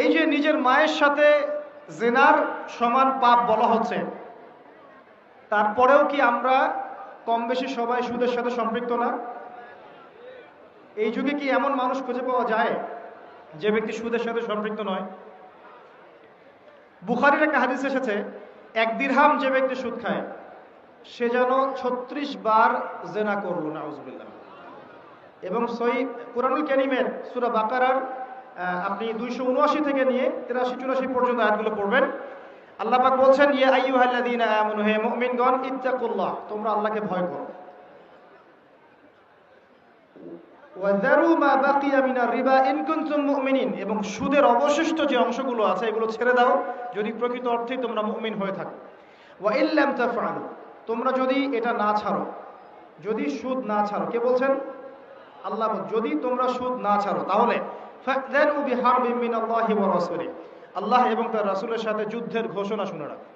এই যে নিজের মায়ের সাথে জিনার সমান পাপ বলা হচ্ছে, তারপরেও কি আমরা কম বেশি সবাই সুদের সাথে সম্পৃক্ত না? এই যুগে কি এমন মানুষ খুঁজে পাওয়া যায় যে ব্যক্তি সুদের সাথে সম্পৃক্ত নয়? বুখারীর একটা হাদিস এসেছে, 1 দিরহাম যে ব্যক্তি সুদ খায় সে যেন 36 বার জেনা করল, নাউজুবিল্লাহ। এবং সহিহ কুরআনুল কারীমের সূরা বাকারার আপনি 279 থেকে নিয়ে 83-84 পর্যন্ত আয়াতগুলো পড়বেন। আল্লাহ পাক বলছেন, ইয়া আইয়ুহাল্লাযীনা আমানু, হে মুমিনগণ, ইত্তাকুল্লাহ, তোমরা আল্লাহকে ভয় করো। ওয়াযারু মা বাকিয়া মিনার রিবা ইন কুনতুম মুমিনিন, এবং সুদের অবশিষ্ট যে অংশগুলো আছে এগুলো ছেড়ে দাও যদি প্রকৃত অর্থেই তোমরা মুমিন হয়ে থাকো। ওয়া ইল্লাম তাফআলু, তোমরা যদি এটা না ছাড়ো, যদি সুদ না ছাড়ো, কে বলছেন? আল্লাহ। যদি তোমরা সুদ না ছাড়ো তাহলে ফাযযারু বিহারবিন মিনাল্লাহি ওয়া রাসূলিহি, আল্লাহ এবং তার রাসূলের সাথে যুদ্ধের ঘোষণা শুনে রাখো।